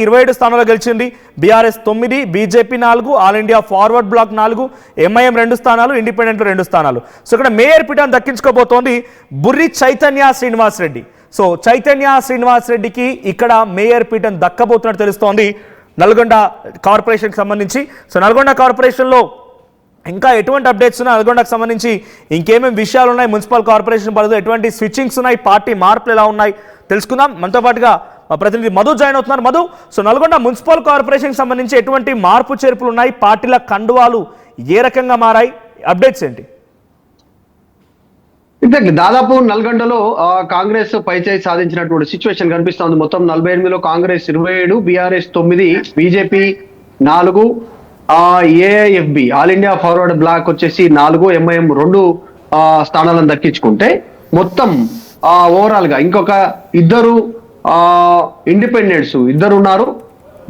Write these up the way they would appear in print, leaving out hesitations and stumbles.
27 స్థానాలు గెలిచింది. BRS 9, BJP 4, All India forward Bloc 4, MIM 2 స్థానాలు, ఇండిపెండెంట్ 2 స్థానాలు. సో ఇక్కడ మేయర్ పీఠాన్ని దక్కించుకోబోతోంది బుర్రి చైతన్య శ్రీనివాస్ రెడ్డి. సో చైతన్య శ్రీనివాస్ రెడ్డికి ఇక్కడ మేయర్ పీఠం దక్కబోతున్నట్టు తెలుస్తోంది నల్గొండ కార్పొరేషన్కి సంబంధించి. సో నల్గొండ కార్పొరేషన్లో ఇంకా ఎటువంటి అప్డేట్స్ ఉన్నాయి, నల్గొండకు సంబంధించి ఇంకేమేమి విషయాలు ఉన్నాయి, మున్సిపల్ కార్పొరేషన్ పరిధిలో ఎటువంటి స్విచ్చింగ్స్ ఉన్నాయి, పార్టీ మార్పులు ఎలా ఉన్నాయి తెలుసుకుందాం. మనతో పాటుగా మా ప్రతినిధి మధు జాయిన్ అవుతున్నారు. మధు, సో నల్గొండ మున్సిపల్ కార్పొరేషన్కి సంబంధించి ఎటువంటి మార్పు చేర్పులు ఉన్నాయి, పార్టీల కండువాలు ఏ రకంగా మారాయి, అప్డేట్స్ ఏంటి? ఎగ్జాక్ట్లీ దాదాపు నల్గొండలో కాంగ్రెస్ పైచేయి సాధించినటువంటి సిచ్యువేషన్ కనిపిస్తోంది. మొత్తం 48లో Congress 27, BRS 9, BJP 4, AIFB all India forward bloc వచ్చేసి 4, ఎంఐఎం 2 స్థానాలను దక్కించుకుంటే మొత్తం ఓవరాల్ గా ఇంకొక 2 ఇండిపెండెంట్స్ 2 ఉన్నారు.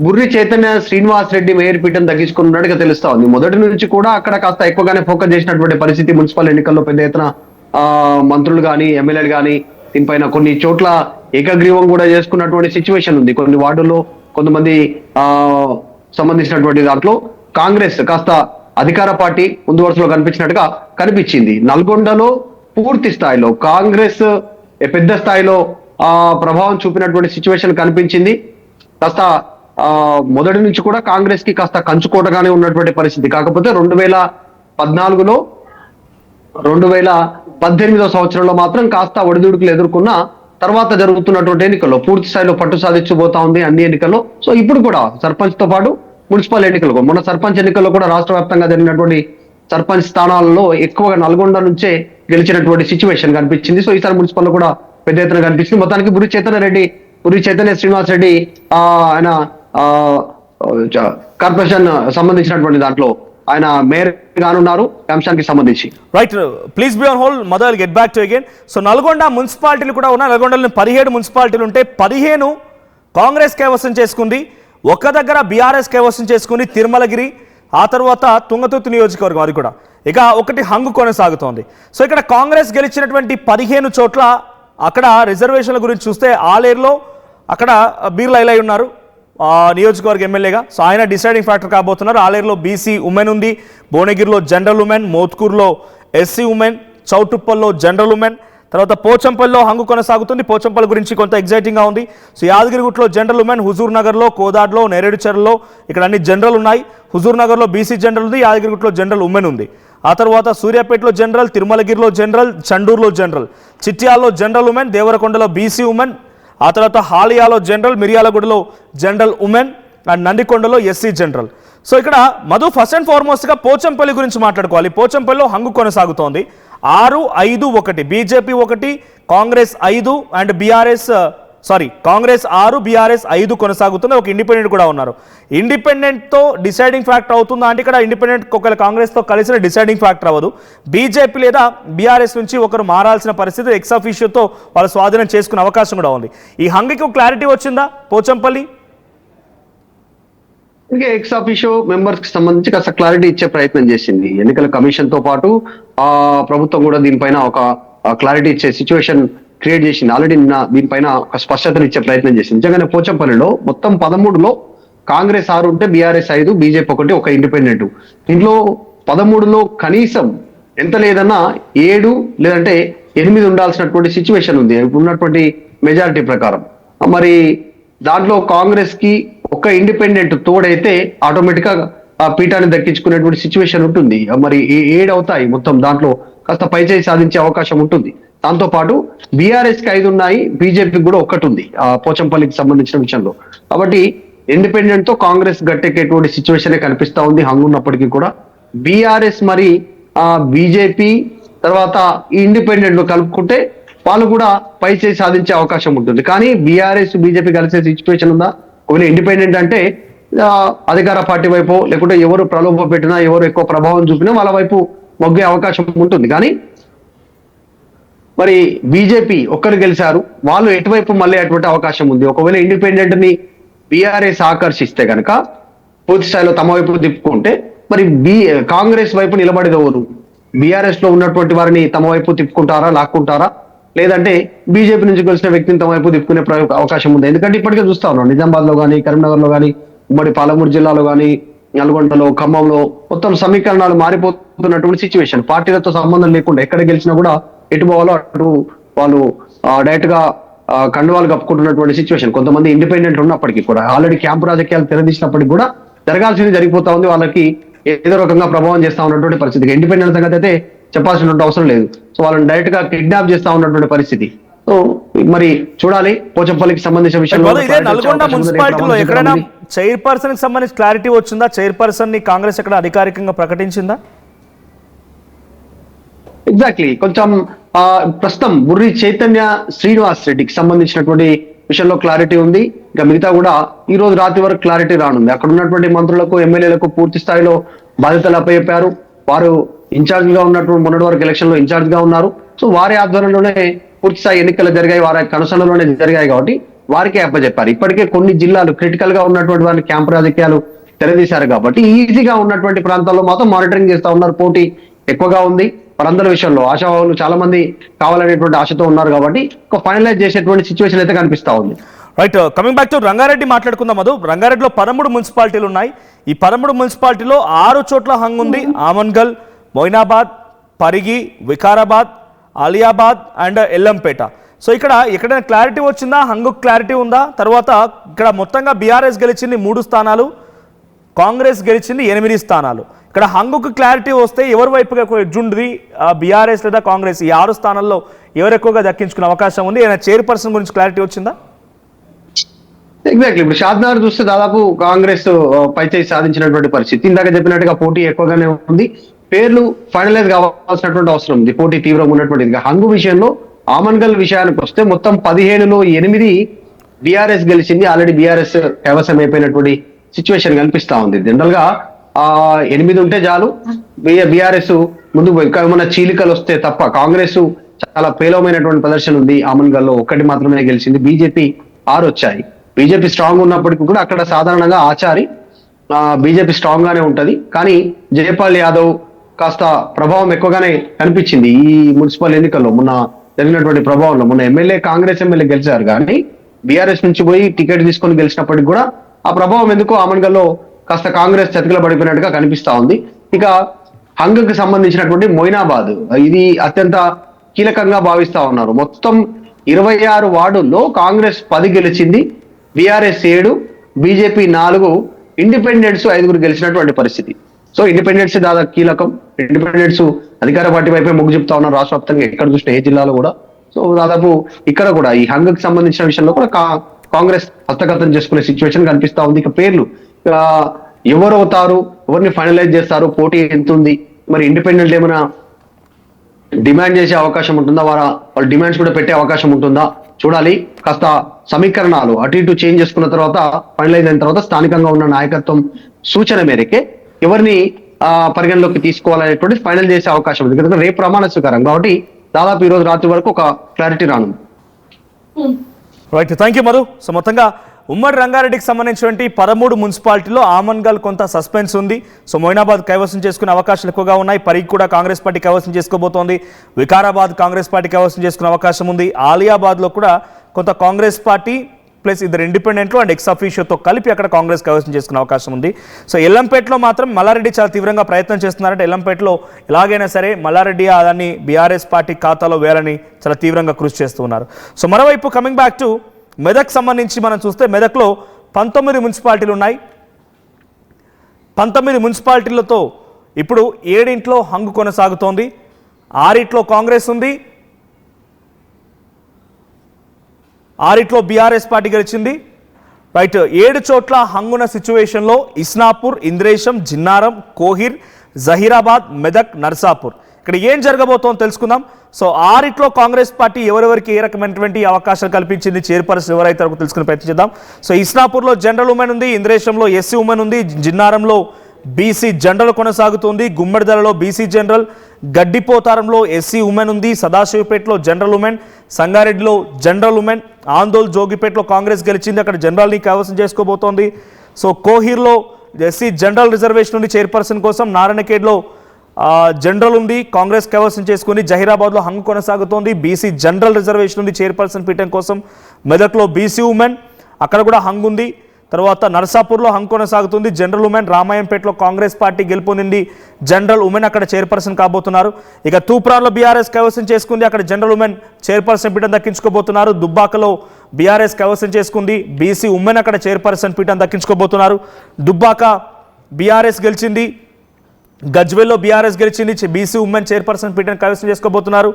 బుర్రి చైతన్య శ్రీనివాస్ రెడ్డి మేయర్ పీఠం దక్కించుకున్నట్టుగా తెలుస్తా ఉంది. మొదటి నుంచి కూడా అక్కడ కాస్త ఎక్కువగానే ఫోకస్ చేసినటువంటి పరిస్థితి. మున్సిపల్ ఎన్నికల్లో పెద్ద ఎత్తున మంత్రులు కానీ ఎమ్మెల్యేలు కానీ దీనిపైన కొన్ని చోట్ల ఏకగ్రీవం కూడా చేసుకున్నటువంటి సిచ్యువేషన్ ఉంది. కొన్ని వార్డుల్లో కొంతమంది సంబంధించినటువంటి దాంట్లో కాంగ్రెస్ కాస్త అధికార పార్టీ ముందు వరుసలో కనిపించినట్టుగా కనిపించింది. నల్గొండలో పూర్తి స్థాయిలో కాంగ్రెస్ పెద్ద స్థాయిలో ప్రభావం చూపినటువంటి సిచ్యువేషన్ కనిపించింది. కాస్త మొదటి నుంచి కూడా కాంగ్రెస్ కి కాస్త కంచుకోటగానే ఉన్నటువంటి పరిస్థితి. కాకపోతే 2014లో 2018వ సంవత్సరంలో మాత్రం కాస్త ఒడిదుడుకులు ఎదుర్కొన్న తర్వాత జరుగుతున్నటువంటి ఎన్నికల్లో పూర్తి స్థాయిలో పట్టు సాధించబోతా ఉంది అన్ని ఎన్నికల్లో. సో ఇప్పుడు కూడా సర్పంచ్ తో పాటు మున్సిపల్ ఎన్నికలకు, మొన్న సర్పంచ్ ఎన్నికల్లో కూడా రాష్ట్ర వ్యాప్తంగా జరిగినటువంటి సర్పంచ్ స్థానాలలో ఎక్కువగా నల్గొండ నుంచే గెలిచినటువంటి సిచ్యువేషన్ కనిపించింది. సో ఈసారి మున్సిపల్ లో కూడా పెద్ద ఎత్తున కనిపించింది. మొత్తానికి బుర్రి చైతన్య శ్రీనివాస్ రెడ్డి ఆయన కార్పొరేషన్ సంబంధించినటువంటి దాంట్లో ఆయన మేయర్ గానున్నారు. అంశానికి సంబంధించి right, please be on hold mother, get back to again. So Nalgonda మున్సిపాలిటీలు కూడా ఉన్నాయి. నల్గొండలో 17 మున్సిపాలిటీలు ఉంటే 15 కాంగ్రెస్ కైవసం చేసుకుంది, ఒక్క దగ్గర బీఆర్ఎస్ కైవసం చేసుకుంది తిరుమలగిరి, ఆ తర్వాత తుంగతుర్తి నియోజకవర్గం అది కూడా. ఇక ఒకటి హంగు కొనసాగుతోంది. సో ఇక్కడ కాంగ్రెస్ గెలిచినటువంటి 15 చోట్ల అక్కడ రిజర్వేషన్ల గురించి చూస్తే ఆలేరులో అక్కడ బీర్లా ఐలై ఉన్నారు నియోజకవర్గ ఎమ్మెల్యేగా. సో ఆయన డిసైడింగ్ ఫ్యాక్టర్ కాబోతున్నారు. ఆలేరులో బీసీ ఉమెన్ ఉంది, భువనగిరిలో జనరల్ ఉమెన్, మోత్కూరులో ఎస్సీ ఉమెన్, చౌటుప్పల్లో జనరల్ ఉమెన్, తర్వాత పోచంపల్లిలో హంగు కొనసాగుతుంది. పోచంపల్లి గురించి కొంత ఎగ్జైటింగ్గా ఉంది. సో యాదగిరిగుట్టలో జనరల్ ఉమెన్, హుజూర్ నగర్లో, కోదాడ్లో, నేరేడుచెర్లలో ఇక్కడ అన్ని జనరల్ ఉన్నాయి. హుజూర్ నగర్లో బీసీ జనరల్ ఉంది, యాదగిరిగుట్టలో జనరల్ ఉమెన్ ఉంది. ఆ తర్వాత సూర్యాపేటలో జనరల్, తిరుమలగిరిలో జనరల్, చండూరులో జనరల్, చిట్యాల్లో జనరల్ ఉమెన్, దేవరకొండలో బీసీ ఉమెన్, ఆ తర్వాత హాలియాలో జనరల్, మిర్యాలగూడలో జనరల్ ఉమెన్ అండ్ నందికొండలో ఎస్సీ జనరల్. సో ఇక్కడ మధు ఫస్ట్ అండ్ ఫార్మోస్ట్గా పోచంపల్లి గురించి మాట్లాడుకోవాలి. పోచంపల్లిలో హంగు కొనసాగుతోంది. 6-5-1 BJP 1, Congress 5 and Congress 6, BRS 5 కొనసాగుతుంది. ఒక ఇండిపెండెంట్ కూడా ఉన్నారు. ఇండిపెండెంట్తో డిసైడింగ్ ఫ్యాక్టర్ అవుతుందా అంటే ఇక్కడ ఇండిపెండెంట్ ఒకవేళ కాంగ్రెస్తో కలిసిన డిసైడింగ్ ఫ్యాక్టర్ అవ్వదు. బీజేపీ లేదా బీఆర్ఎస్ నుంచి ఒకరు మారాల్సిన పరిస్థితి ఎక్స్ అఫీషియోతో వాళ్ళు స్వాధీనం చేసుకునే అవకాశం కూడా ఉంది. ఈ హంగుకి క్లారిటీ వచ్చిందా పోచంపల్లి? ఎక్స్ అఫీషియో మెంబర్స్ కి సంబంధించి కాస్త క్లారిటీ ఇచ్చే ప్రయత్నం చేసింది ఎన్నికల కమిషన్ తో పాటు. ప్రభుత్వం కూడా దీనిపైన ఒక క్లారిటీ ఇచ్చే సిచ్యువేషన్ క్రియేట్ చేసింది. ఆల్రెడీ దీనిపైన ఒక స్పష్టతను ఇచ్చే ప్రయత్నం చేసింది. నిజంగానే పోచంపల్లిలో మొత్తం 13లో కాంగ్రెస్ 6 ఉంటే బీఆర్ఎస్ 5, బీజేపీ 1, ఒక ఇండిపెండెంట్. దీంట్లో 13లో కనీసం ఎంత లేదన్నా 7 లేదంటే 8 ఉండాల్సినటువంటి సిచ్యువేషన్ ఉంది ఉన్నటువంటి మెజారిటీ ప్రకారం. మరి దాంట్లో కాంగ్రెస్ కి ఒక ఇండిపెండెంట్ తోడైతే ఆటోమేటిక్ గా ఆ పీఠాన్ని దక్కించుకునేటువంటి సిచ్యువేషన్ ఉంటుంది. మరి 7 అవుతాయి మొత్తం. దాంట్లో కాస్త పైచేయి సాధించే అవకాశం ఉంటుంది. దాంతో పాటు బీఆర్ఎస్ కి 5 ఉన్నాయి, బీజేపీకి కూడా 1 ఉంది పోచంపల్లికి సంబంధించిన విషయంలో. కాబట్టి ఇండిపెండెంట్ తో కాంగ్రెస్ గట్టెక్కేటువంటి సిచ్యువేషన్ కనిపిస్తా ఉంది హంగు ఉన్నప్పటికీ కూడా. బీఆర్ఎస్ మరి బీజేపీ తర్వాత ఈ ఇండిపెండెంట్ కలుపుకుంటే వాళ్ళు కూడా పైచేయి సాధించే అవకాశం ఉంటుంది. కానీ బీఆర్ఎస్ బీజేపీ కలిసే సిచ్యువేషన్ ఉందా? ఒకవేళ ఇండిపెండెంట్ అంటే అధికార పార్టీ వైపు లేకుంటే ఎవరు ప్రలోభ పెట్టినా ఎవరు ఎక్కువ ప్రభావం చూపినా వాళ్ళ వైపు మొగ్గే అవకాశం ఉంటుంది. కానీ మరి బీజేపీ ఒక్కరు గెలిచారు, వాళ్ళు ఎటువైపు మళ్ళీ అటువంటి అవకాశం ఉంది. ఒకవేళ ఇండిపెండెంట్ ని బీఆర్ఎస్ ఆకర్షిస్తే కనుక పూర్తి స్థాయిలో తమ వైపు తిప్పుకుంటే మరి కాంగ్రెస్ వైపు నిలబడేది ఎవరు? బీఆర్ఎస్ లో ఉన్నటువంటి వారిని తమ వైపు తిప్పుకుంటారా, లాక్కుంటారా? లేదంటే బీజేపీ నుంచి గెలిచిన వ్యక్తిని తమ వైపు తిప్పుకునే అవకాశం ఉంది. ఎందుకంటే ఇప్పటికే చూస్తా ఉన్నాం నిజామాబాద్ లో కానీ, కరీంనగర్ లో కానీ, ఉమ్మడి పాలమూరు జిల్లాలో కానీ, నల్గొండలో, ఖమ్మంలో మొత్తం సమీకరణాలు మారిపోతున్నటువంటి సిచ్యువేషన్. పార్టీలతో సంబంధం లేకుండా ఎక్కడ గెలిచినా కూడా ఎటు పోవాలో అటు వాళ్ళు డైరెక్ట్ గా కండువాలు కప్పుకుంటున్నటువంటి సిచ్యువేషన్. కొంతమంది ఇండిపెండెంట్ ఉన్నప్పటికీ కూడా ఆల్రెడీ క్యాంపు రాజకీయాలు తెరదీసినప్పటికీ కూడా జరగాల్సింది జరిగిపోతా ఉంది. వాళ్ళకి ఏదో రకంగా ప్రభావం చేస్తా ఉన్నటువంటి పరిస్థితి. ఇండిపెండెంట్ సంగతి అయితే చెప్పాల్సినటువంటి అవసరం లేదు. సో వాళ్ళని డైరెక్ట్ గా కిడ్నాప్ చేస్తా ఉన్నటువంటి పరిస్థితి. సో మరి చూడాలి పోచంపల్లికి సంబంధించిన విషయంలో. ఇదే నల్గొండ మున్సిపాలిటీలో ఎక్కడైనా చైర్పర్సన్ కి సంబంధించి క్లారిటీ వచ్చిందా? చైర్పర్సన్ ని కాంగ్రెస్ ఎక్కడ అధికారికంగా ప్రకటించిందా? ఎగ్జాక్ట్లీ కొంచెం ప్రస్తుతం బుర్రి చైతన్య శ్రీనివాస్ రెడ్డికి సంబంధించినటువంటి విషయంలో క్లారిటీ ఉంది. ఇంకా మిగతా కూడా ఈ రోజు రాత్రి వరకు క్లారిటీ రానుంది. అక్కడ ఉన్నటువంటి మంత్రులకు, ఎమ్మెల్యేలకు పూర్తి స్థాయిలో బాధ్యతలు అప్పచెప్పారు. వారు ఇన్ఛార్జ్ గా ఉన్నటువంటి మొన్నటి వరకు ఎలక్షన్ లో ఇన్ఛార్జ్ గా ఉన్నారు. సో వారి ఆధ్వర్యంలోనే పూర్తి స్థాయి ఎన్నికలు జరిగాయి, వారి కనుసనలోనే జరిగాయి కాబట్టి వారికే అప్పచెప్పారు. ఇప్పటికే కొన్ని జిల్లాలు క్రిటికల్ గా ఉన్నటువంటి వారిని క్యాంపు రాజకీయాలు తెరదీశారు కాబట్టి ఈజీగా ఉన్నటువంటి ప్రాంతాల్లో మాత్రం మానిటరింగ్ చేస్తా ఉన్నారు. పోటీ ఎక్కువగా ఉంది వారందరి విషయంలో. ఆశావాహులు చాలా మంది కావాలనేటువంటి ఆశతో ఉన్నారు కాబట్టి ఒక ఫైనలైజ్ చేసేటువంటి సిచ్యువేషన్ అయితే కనిపిస్తా ఉంది. Right, coming back to Rangareddy మాట్లాడుకుందాం. మధు, రంగారెడ్డిలో 13 మున్సిపాలిటీలు ఉన్నాయి. ఈ 13 మున్సిపాలిటీలో 6 చోట్ల హంగ్ ఉంది. ఆమన్గల్, మొయినాబాద్, పరిగి, వికారాబాద్, ఆలియాబాద్ అండ్ ఎల్లంపేట. సో ఇక్కడ ఎక్కడైనా క్లారిటీ వచ్చిందా? హంగు క్లారిటీ ఉందా? తర్వాత ఇక్కడ మొత్తంగా బీఆర్ఎస్ గెలిచింది 3 స్థానాలు, కాంగ్రెస్ గెలిచింది 8 స్థానాలు. ఇక్కడ హంగుకు క్లారిటీ వస్తే ఎవరి వైపుగా ఎడ్జుండి బీఆర్ఎస్ లేదా కాంగ్రెస్ ఈ 6 స్థానాల్లో ఎవరు ఎక్కువగా దక్కించుకునే అవకాశం ఉంది? ఏదైనా చైర్పర్సన్ గురించి క్లారిటీ వచ్చిందా? ఎగ్జాక్ట్లీ ఇప్పుడు షాద్నగర్ చూస్తే దాదాపు కాంగ్రెస్ పైచేయి సాధించినటువంటి పరిస్థితి. ఇందాక చెప్పినట్టుగా పోటీ ఎక్కువగానే ఉంది. పేర్లు ఫైనలైజ్ కావాల్సినటువంటి అవసరం ఉంది. పోటీ తీవ్రంగా ఉన్నటువంటిది. హంగు విషయంలో ఆమన్గల్ విషయానికి వస్తే మొత్తం 17లో 8 బీఆర్ఎస్ గెలిచింది. ఆల్రెడీ బీఆర్ఎస్ కైవసం అయిపోయినటువంటి సిచ్యువేషన్ కనిపిస్తా ఉంది. జనరల్ గా 8 ఉంటే చాలు బీఆర్ఎస్ ముందుకు పోయి ఏమైనా చీలికలు వస్తే తప్ప. కాంగ్రెస్ చాలా పేలవమైనటువంటి ప్రదర్శన ఉంది. ఆమన్గల్లో 1 మాత్రమే గెలిచింది. బీజేపీ 6 వచ్చాయి. బీజేపీ స్ట్రాంగ్ ఉన్నప్పటికీ కూడా అక్కడ సాధారణంగా ఆచారి బీజేపీ స్ట్రాంగ్ గానే ఉంటది. కానీ జయపాల్ యాదవ్ కాస్త ప్రభావం ఎక్కువగానే కనిపించింది ఈ మున్సిపల్ ఎన్నికల్లో. మొన్న జరిగినటువంటి ప్రభావంలో మొన్న ఎమ్మెల్యే, కాంగ్రెస్ ఎమ్మెల్యే గెలిచారు కానీ బీఆర్ఎస్ నుంచి పోయి టికెట్ తీసుకొని గెలిచినప్పటికి కూడా ఆ ప్రభావం ఎందుకో ఆమన్గల్లో కాస్త కాంగ్రెస్ చతికిల పడిపోయినట్టుగా కనిపిస్తా ఉంది. ఇక హంగకు సంబంధించినటువంటి మొయినాబాద్, ఇది అత్యంత కీలకంగా భావిస్తా ఉన్నారు. మొత్తం 26 వార్డుల్లో కాంగ్రెస్ 10 గెలిచింది, బీఆర్ఎస్ 7, బీజేపీ 4, ఇండిపెండెంట్స్ 5 గెలిచినటువంటి పరిస్థితి. సో ఇండిపెండెంట్స్ దాదాపు కీలకం. ఇండిపెండెంట్స్ అధికార పార్టీ వైపే మొగ్గు చెప్తా ఉన్నారు రాష్ట్ర వ్యాప్తంగా ఎక్కడ చూస్తే ఏ జిల్లాలో కూడా. సో దాదాపు ఇక్కడ కూడా ఈ హంగకు సంబంధించిన విషయంలో కూడా కాంగ్రెస్ హస్తగతం చేసుకునే సిచ్యువేషన్ కనిపిస్తా ఉంది. ఇక పేర్లు ఎవరు అవుతారు, ఎవరిని ఫైనలైజ్ చేస్తారు, పోటీ ఎంత ఉంది, మరి ఇండిపెండెంట్ ఏమైనా డిమాండ్ చేసే అవకాశం ఉంటుందా, వాళ్ళ డిమాండ్స్ కూడా పెట్టే అవకాశం ఉంటుందా చూడాలి. కాస్త సమీకరణాలు అటు ఇటు చేంజ్ చేసుకున్న తర్వాత ఫైనలైజ్ అయిన తర్వాత స్థానికంగా ఉన్న నాయకత్వం సూచన మేరకే ఎవరిని పరిగణలోకి తీసుకోవాలనేటువంటి ఫైనల్ చేసే అవకాశం ఉంది. ఎందుకంటే రేపు ప్రమాణ స్వీకారం కాబట్టి దాదాపు ఈ రోజు రాత్రి వరకు ఒక క్లారిటీ రానుంది. Right, thank you Madhu. So మొత్తంగా ఉమ్మడి రంగారెడ్డికి సంబంధించినటువంటి 13 మున్సిపాలిటీలో ఆమన్గల్ కొంత సస్పెన్స్ ఉంది. సో మొయినాబాద్ కైవసం చేసుకునే అవకాశాలు ఎక్కువగా ఉన్నాయి. పరిగి కూడా కాంగ్రెస్ పార్టీ కైవసం చేసుకోబోతోంది. వికారాబాద్ కాంగ్రెస్ పార్టీ కైవసం చేసుకునే అవకాశం ఉంది. ఆలియాబాద్లో కూడా కొంత కాంగ్రెస్ పార్టీ ప్లస్ 2 ఇండిపెండెంట్లు అండ్ ఎక్స్ అఫీషియోతో కలిపి అక్కడ కాంగ్రెస్ కైవసం చేసుకునే అవకాశం ఉంది. సో ఎల్లంపేటలో మాత్రం మల్లారెడ్డి చాలా తీవ్రంగా ప్రయత్నం చేస్తున్నారంటే ఎల్లంపేటలో ఎలాగైనా సరే మల్లారెడ్డి దాన్ని బీఆర్ఎస్ పార్టీ ఖాతాలో వేయాలని చాలా తీవ్రంగా కృషి చేస్తూ ఉన్నారు. సో మరోవైపు కమింగ్ బ్యాక్ టు మెదక్ సంబంధించి మనం చూస్తే మెదక్లో 19 మున్సిపాలిటీలు ఉన్నాయి. 19 మున్సిపాలిటీలతో ఇప్పుడు 7 హంగు కొనసాగుతోంది. 6 కాంగ్రెస్ ఉంది, 6 బీఆర్ఎస్ పార్టీ గెలిచింది. రైట్, 7 చోట్ల హంగున సిచ్యువేషన్లో ఇస్నాపూర్, ఇంద్రేశం, జిన్నారం, కోహిర్, జహీరాబాద్, మెదక్, నర్సాపూర్. ఇక్కడ ఏం జరగబోతోందో తెలుసుకుందాం. సో 6 కాంగ్రెస్ పార్టీ ఎవరెవరికి ఏ రకమైనటువంటి అవకాశాలు కల్పించింది, చైర్పర్సన్ ఎవరైతే తెలుసుకుని ప్రయత్నించేద్దాం. సో ఇస్నాపూర్లో జనరల్ ఉమెన్ ఉంది, ఇంద్రేశంలో ఎస్సీ ఉమెన్ ఉంది, జిన్నారంలో బీసీ జనరల్ కొనసాగుతుంది, గుమ్మడిదలలో బీసీ జనరల్, గడ్డిపోతారంలో ఎస్సీ ఉమెన్ ఉంది, సదాశివపేటలో జనరల్ ఉమెన్, సంగారెడ్డిలో జనరల్ ఉమెన్, ఆందోళ్ జోగిపేటలో కాంగ్రెస్ గెలిచింది, అక్కడ జనరల్ని కైవసం చేసుకోబోతోంది. సో కోహిర్లో ఎస్సీ జనరల్ రిజర్వేషన్ ఉంది చైర్పర్సన్ కోసం, నారాయణఖేడ్లో జనరల్ ఉంది, కాంగ్రెస్ కైవసం చేసుకుని జహీరాబాద్లో హంగు కొనసాగుతోంది. బీసీ జనరల్ రిజర్వేషన్ ఉంది చైర్పర్సన్ పీఠం కోసం. మెదక్లో బీసీ ఉమెన్ అక్కడ కూడా హంగు ఉంది. తర్వాత నర్సాపూర్లో హంగు కొనసాగుతుంది జనరల్ ఉమెన్. రామాయంపేటలో కాంగ్రెస్ పార్టీ గెలుపొందింది, జనరల్ ఉమెన్ అక్కడ చైర్పర్సన్ కాబోతున్నారు. ఇక తూప్రాన్లో బీఆర్ఎస్ కైవసం చేసుకుంది, అక్కడ జనరల్ ఉమెన్ చైర్పర్సన్ పీఠం దక్కించుకోబోతున్నారు. దుబ్బాకలో బీఆర్ఎస్ కైవసం చేసుకుంది, బీసీ ఉమెన్ అక్కడ చైర్పర్సన్ పీఠం దక్కించుకోబోతున్నారు. దుబ్బాక బీఆర్ఎస్ గెలిచింది, గజ్వేల్లో బీఆర్ఎస్ గెలిచింది, బీసీ ఉమెన్ చైర్పర్సన్ పీఠం కైవసం చేసుకోబోతున్నారు.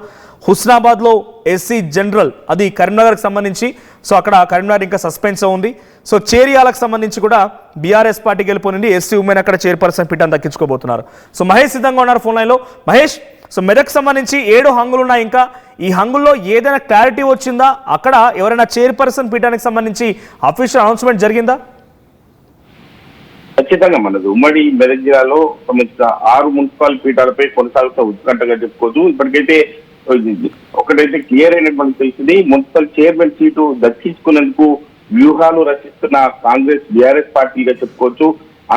హుస్నాబాద్లో ఎస్సీ జనరల్, అది కరీంనగర్కి సంబంధించి, సో అక్కడ కరీంనగర్ ఇంకా సస్పెన్స్ ఉంది. సో చేరియాలకు సంబంధించి కూడా బీఆర్ఎస్ పార్టీ గెలుపొందింది, ఎస్సీ ఉమెన్ అక్కడ చైర్పర్సన్ పీఠం దక్కించుకోబోతున్నారు. సో మహేష్ సిద్ధంగా ఉన్నారు ఫోన్ లైన్లో. మహేష్, సో మెదక్ సంబంధించి 7 హంగులు ఉన్నాయి. ఇంకా ఈ హంగుల్లో ఏదైనా క్లారిటీ వచ్చిందా? అక్కడ ఎవరైనా చైర్పర్సన్ పీఠానికి సంబంధించి అఫీషియల్ అనౌన్స్మెంట్ జరిగిందా? ఖచ్చితంగా మనది ఉమ్మడి మెదక్ జిల్లాలో సంబంధించిన 6 మున్సిపల్ పీఠాలపై కొనసాగుతున్న ఉత్కంఠగా చెప్పుకోవచ్చు. ఇప్పటికైతే ఒకటైతే క్లియర్ అయినట్టు మనకు తెలిసింది, మున్సిపల్ చైర్మన్ సీటు దక్కించుకునేందుకు వ్యూహాలు రచిస్తున్న కాంగ్రెస్ బీఆర్ఎస్ పార్టీగా చెప్పుకోవచ్చు.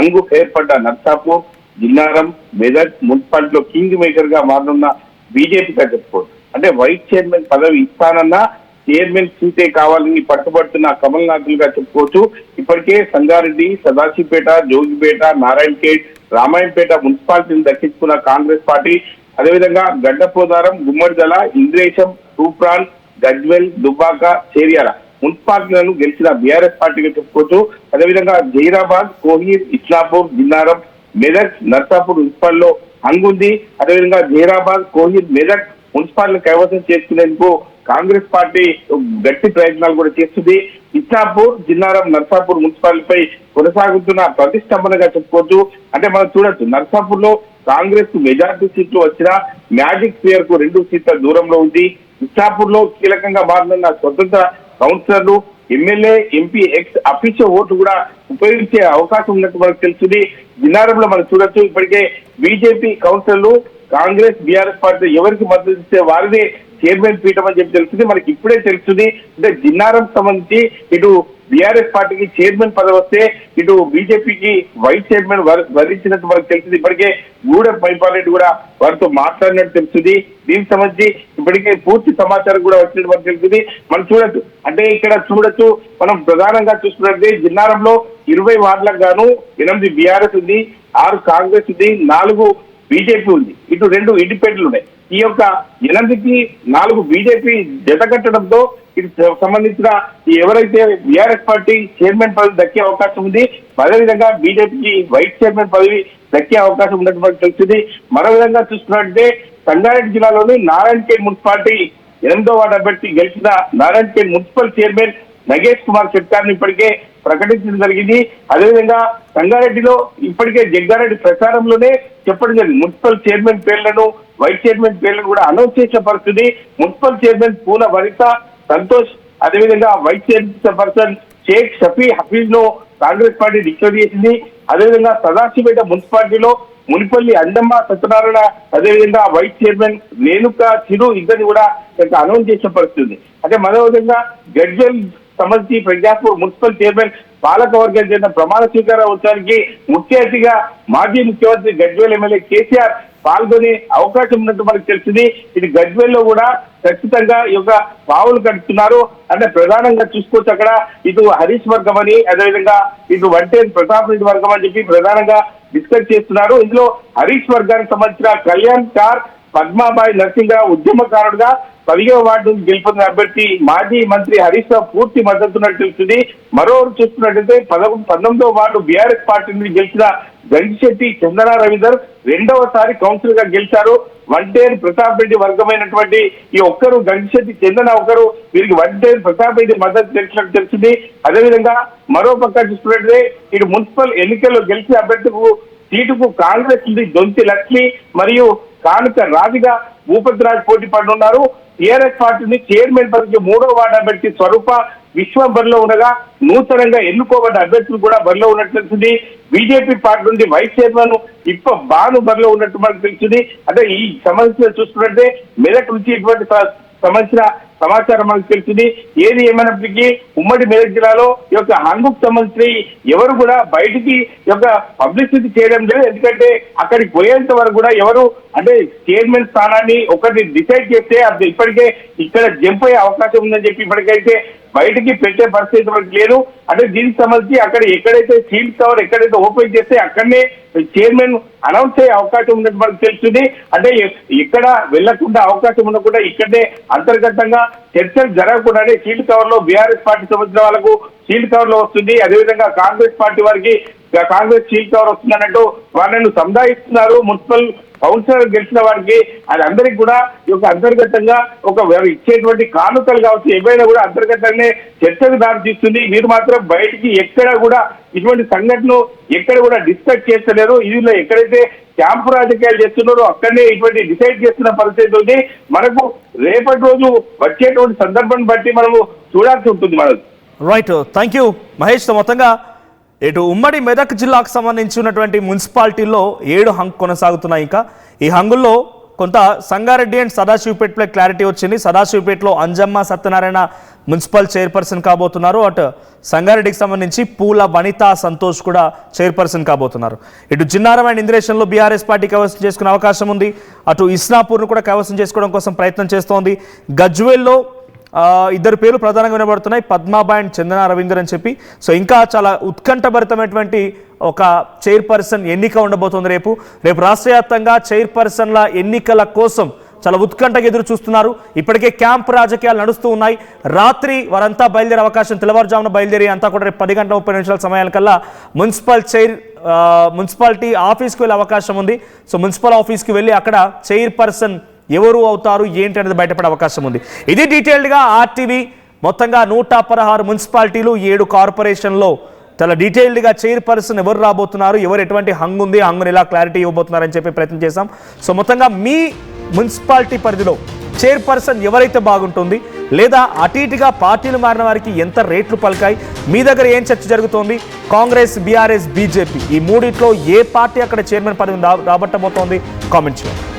అంగు ఏర్పడ్డ నర్సాపూర్, జిన్నారం, మెదక్ మున్సిపాలిటీలో కింగ్ మేకర్ గా మారనున్న బీజేపీగా చెప్పుకోవచ్చు. అంటే వైస్ చైర్మన్ పదవి ఇస్తానన్నా చైర్మన్ సీటే కావాలని పట్టుబడుతున్న కమల్నాథులుగా చెప్పుకోవచ్చు. ఇప్పటికే సంగారెడ్డి, సదాశివపేట, జోగిపేట, నారాయణఖేడ్, రామాయంపేట మున్సిపాలిటీని దక్కించుకున్న కాంగ్రెస్ పార్టీ అదేవిధంగా గడ్డపోదారం, గుమ్మడిదల, ఇంద్రేశం, తూప్రాన్, గజ్వెల్, దుబ్బాక, చేర్యాల మున్సిపాలిటీలను గెలిచిన బీఆర్ఎస్ పార్టీగా చెప్పుకోవచ్చు. అదేవిధంగా జహీరాబాద్, కోహీర్, ఇస్లాపూర్, జిన్నారం, మెదక్, నర్సాపూర్ మున్సిపాల్లో హంగుంది. అదేవిధంగా జహీరాబాద్, కోహీర్, మెదక్ మున్సిపాలిటీ కైవసం చేసుకునేందుకు కాంగ్రెస్ పార్టీ గట్టి ప్రయత్నాలు కూడా చేస్తుంది. ఇస్లాపూర్, జిన్నారం, నర్సాపూర్ మున్సిపాలిటీపై కొనసాగుతున్న ప్రతిష్టంభనగా చెప్పుకోవచ్చు. అంటే మనం చూడొచ్చు, నర్సాపూర్ లో కాంగ్రెస్ కు మెజార్టీ సీట్లు వచ్చినా మ్యాజిక్ ఫియర్ కు 2 సీట్ల దూరంలో ఉంది. ఇస్లాపూర్ లో కీలకంగా మారనున్న స్వతంత్ర కౌన్సిలర్లు, MLA, MP X official vote కూడా ఉపయోగించే అవకాశం ఉన్నట్టు మనకు తెలుస్తుంది. జిన్నారంలో మనం చూడొచ్చు, ఇప్పటికే బీజేపీ కౌన్సిలర్లు కాంగ్రెస్ బీఆర్ఎస్ పార్టీ ఎవరికి మద్దతు ఇస్తే వారిదే చైర్మన్ పీఠం అని చెప్పి తెలుస్తుంది. మనకి ఇప్పుడే తెలుస్తుంది, అంటే జిన్నారం సంబంధించి ఇటు బీఆర్ఎస్ పార్టీకి చైర్మన్ పదవి వస్తే ఇటు బీజేపీకి వైస్ చైర్మన్ వరించినట్టు మనకు తెలుస్తుంది. ఇప్పటికే గూడెం మైపాల్ రెడ్డి కూడా వారితో మాట్లాడినట్టు తెలుస్తుంది. దీనికి సంబంధించి ఇప్పటికే పూర్తి సమాచారం కూడా వచ్చినట్టు మనకు తెలుస్తుంది. మనం చూడొచ్చు, అంటే ఇక్కడ చూడొచ్చు, మనం ప్రధానంగా చూసుకున్నట్లయితే జిన్నారంలో 20 వార్డులకు గాను 8 బీఆర్ఎస్ ఉంది, 6 కాంగ్రెస్ ఉంది, 4 బీజేపీ ఉంది, ఇటు 2 ఇండిపెండెంట్లు ఉన్నాయి. ఈ యొక్క 8కి 4 బీజేపీ జత కట్టడంతో ఇది సంబంధించిన ఎవరైతే బీఆర్ఎస్ పార్టీ చైర్మన్ పదవి దక్కే అవకాశం ఉంది, అదేవిధంగా బీజేపీకి వైస్ చైర్మన్ పదవి దక్కే అవకాశం ఉన్నట్టు మనకు తెలుస్తుంది. మరో విధంగా చూసుకున్నట్టే సంగారెడ్డి జిల్లాలోని నారాయణఖేడ్ మున్సిపాలిటీ 8వ వార్డు అభ్యర్థి గెలిచిన నారాయణఖేడ్ మున్సిపల్ చైర్మన్ నగేష్ కుమార్ షెట్కార్ని ఇప్పటికే ప్రకటించడం జరిగింది. అదేవిధంగా సంగారెడ్డిలో ఇప్పటికే జగ్గారెడ్డి ప్రచారంలోనే చెప్పడం జరిగింది, మున్సిపల్ చైర్మన్ పేర్లను, వైస్ చైర్మన్ పేర్లను కూడా అనౌన్స్ చేసిన పరిస్థితి. మున్సిపల్ చైర్మన్ పూల వనిత సంతోష్, అదేవిధంగా వైస్ చైర్పర్సన్ షేక్ షఫీ హఫీజ్ ను కాంగ్రెస్ పార్టీ డిక్లేర్ చేసింది. అదేవిధంగా సదాశివపేట మున్సిపాలిటీలో మునిపల్లి అండమ్మ సత్యనారాయణ, అదేవిధంగా వైస్ చైర్మన్ రేణుక చిరు ఇద్దరిని కూడా అనౌన్స్ చేసిన పరిస్థితి. అంటే మరో విధంగా గడ్జల్ సంబంధించి ప్రజాపూర్ మున్సిపల్ చైర్మన్ పాలక వర్గం చెందిన ప్రమాణ స్వీకారోత్సవానికి ముఖ్య అతిథిగా మాజీ ముఖ్యమంత్రి గజ్వేల్ ఎమ్మెల్యే కేసీఆర్ పాల్గొనే అవకాశం ఉన్నట్టు మనకు తెలిసింది. ఇది గజ్వేల్లో కూడా ఖచ్చితంగా ఈ యొక్క పావులు కడుతున్నారు. అంటే ప్రధానంగా చూసుకోవచ్చు, అక్కడ ఇటు హరీష్ వర్గం అని, అదేవిధంగా ఇటు వంటేరు ప్రతాప్ రెడ్డి వర్గం అని చెప్పి ప్రధానంగా డిస్కస్ చేస్తున్నారు. ఇందులో హరీష్ వర్గానికి సంబంధించిన కళ్యాణ్ కార్ పద్మాబాయి నరసింహరావు ఉద్యమకారుడుగా 10వ వార్డు గెలుపొందిన అభ్యర్థి మాజీ మంత్రి హరీష్ రావు పూర్తి మద్దతున్నట్టు తెలుస్తుంది. మరోవైపు చూస్తున్నట్టయితే 19వ వార్డు బీఆర్ఎస్ పార్టీ నుండి గెలిచిన గంగిశెట్టి చందన రవీందర్ 2వసారి కౌన్సిలర్ గా గెలిచారు. వంటేరు ప్రతాప్ రెడ్డి వర్గమైనటువంటి ఈ ఒక్కరు గంగిశెట్టి చందన ఒకరు, వీరికి వంటేరు ప్రతాప్ రెడ్డి మద్దతు తెలిసినట్టు తెలిసింది. అదేవిధంగా మరో పక్క చూస్తున్నట్లయితే ఇటు మున్సిపల్ ఎన్నికల్లో గెలిచిన అభ్యర్థికు సీటుకు కాంగ్రెస్ నుండి దొంతి లక్ష్మి మరియు కానుక రాజుగా భూపతిరాజ్ పోటీ పడుతున్నారు. టీఆర్ఎస్ పార్టీని చైర్మన్ పదవికి 3వ వార్డు అభ్యర్థి స్వరూప విశ్వం బరిలో ఉండగా నూతనంగా ఎన్నుకోబడ్డ అభ్యర్థులు కూడా బరిలో ఉన్నట్టు తెలిసింది. బీజేపీ పార్టీ నుండి వైస్ చైర్మన్ ఇప్ప బాను బరిలో ఉన్నట్టు మనకు తెలిసింది. అంటే ఈ సంబంధించిన చూసుకున్నట్టే మెదక్ నుంచి ఇటువంటి సంబంధించిన సమాచారం మనకు తెలిసింది. ఏది ఏమైనప్పటికీ ఉమ్మడి మెదక్ జిల్లాలో ఈ యొక్క హంగుకు సంబంధించి ఎవరు కూడా బయటికి ఈ యొక్క పబ్లిసిటీ చేయడం లేదు. ఎందుకంటే అక్కడికి పోయేంత వరకు కూడా ఎవరు అంటే చైర్మన్ స్థానాన్ని ఒకటి డిసైడ్ చేస్తే అది ఇప్పటికే ఇక్కడ జంప్ అయ్యే అవకాశం ఉందని చెప్పి ఇప్పటికైతే బయటికి పెట్టే పరిస్థితి మనకి లేదు. అంటే దీనికి సంబంధించి అక్కడ ఎక్కడైతే సీల్ కవర్ ఎక్కడైతే ఓపెన్ చేస్తే అక్కడనే చైర్మన్ అనౌన్స్ అయ్యే అవకాశం ఉన్నట్టు మనకు తెలుస్తుంది. అంటే ఎక్కడ వెళ్లకుండా అవకాశం ఉండకుండా ఇక్కడే అంతర్గతంగా చర్చలు జరగకుండానే సీల్ కవర్ లో బీఆర్ఎస్ పార్టీ సంబంధించిన వాళ్ళకు సీల్ కవర్ లో వస్తుంది. అదేవిధంగా కాంగ్రెస్ పార్టీ వారికి కాంగ్రెస్ సీల్ కవర్ వస్తుంది అన్నట్టు వాళ్ళను సంధాయిస్తున్నారు. మున్సిపల్ కౌన్సిలర్ గెలిచిన వారికి అది అందరికి కూడా ఈ యొక్క అంతర్గతంగా ఒక ఇచ్చేటువంటి కానుకలు కావచ్చు ఏవైనా కూడా అంతర్గతంగానే చర్చకు దారి తీస్తుంది. మీరు మాత్రం బయటికి ఎక్కడ కూడా ఇటువంటి సంఘటనలు ఎక్కడ కూడా డిస్కస్ చేస్తలేరు. ఇందులో ఎక్కడైతే క్యాంపు రాజకీయాలు చేస్తున్నారో అక్కడనే ఇటువంటి డిసైడ్ చేస్తున్న పరిస్థితి ఉంది. మనకు రేపటి రోజు వచ్చేటువంటి సందర్భాన్ని బట్టి మనము చూడాల్సి ఉంటుంది. మనకు రైట్, థ్యాంక్ యూ మహేష్. మొత్తంగా ఇటు ఉమ్మడి మెదక్ జిల్లాకు సంబంధించి ఉన్నటువంటి మున్సిపాలిటీల్లో 7 హంగ్ కొనసాగుతున్నాయి. ఇంకా ఈ హంగుల్లో కొంత సంగారెడ్డి అండ్ సదాశివపేటలో క్లారిటీ వచ్చింది. సదాశివపేటలో అంజమ్మ సత్యనారాయణ మున్సిపల్ చైర్పర్సన్ కాబోతున్నారు. అటు సంగారెడ్డికి సంబంధించి పూల వనితా సంతోష్ కూడా చైర్పర్సన్ కాబోతున్నారు. ఇటు జిన్నారం అండ్ ఇంద్రేషన్లో బీఆర్ఎస్ పార్టీ కైవసం చేసుకునే అవకాశం ఉంది. అటు ఇస్నాపూర్ను కూడా కైవసం చేసుకోవడం కోసం ప్రయత్నం చేస్తోంది. గజ్వేల్లో 2 పేర్లు ప్రధానంగా వినబడుతున్నాయి, పద్మాబాయ్ అండ్ చందన రవీందర్ అని చెప్పి. సో ఇంకా చాలా ఉత్కంఠభరితమైనటువంటి ఒక చైర్పర్సన్ ఎన్నిక ఉండబోతోంది. రేపు రాష్ట్ర వ్యాప్తంగా చైర్పర్సన్ల ఎన్నికల కోసం చాలా ఉత్కంఠగా ఎదురు చూస్తున్నారు. ఇప్పటికే క్యాంప్ రాజకీయాలు నడుస్తూ ఉన్నాయి. రాత్రి వారంతా బయలుదేరే అవకాశం, తెల్లవారుజామున బయలుదేరి అంతా కూడా రేపు 10:30 సమయానికల్లా మున్సిపాలిటీ ఆఫీస్కి వెళ్ళే అవకాశం ఉంది. సో మున్సిపల్ ఆఫీస్కి వెళ్ళి అక్కడ చైర్పర్సన్ ఎవరు అవుతారు ఏంటి అనేది బయటపడే అవకాశం ఉంది. ఇది డీటెయిల్డ్గా ఆర్టీవీ మొత్తంగా 116 మున్సిపాలిటీలు 7 కార్పొరేషన్లో చాలా డీటెయిల్డ్గా చైర్పర్సన్ ఎవరు రాబోతున్నారు, ఎవరు ఎటువంటి హంగు ఉంది, హంగుని ఎలా క్లారిటీ ఇవ్వబోతున్నారని చెప్పి ప్రయత్నం చేశాం. సో మొత్తంగా మీ మున్సిపాలిటీ పరిధిలో చైర్పర్సన్ ఎవరైతే బాగుంటుంది, లేదా అటు ఇటుగా పార్టీలు మారిన వారికి ఎంత రేట్లు పలికాయి, మీ దగ్గర ఏం చర్చ జరుగుతోంది, కాంగ్రెస్, బీఆర్ఎస్, బీజేపీ ఈ మూడిట్లో ఏ పార్టీ అక్కడ చైర్మన్ పదవిని రాబట్టబోతోంది, కామెంట్ చేయండి.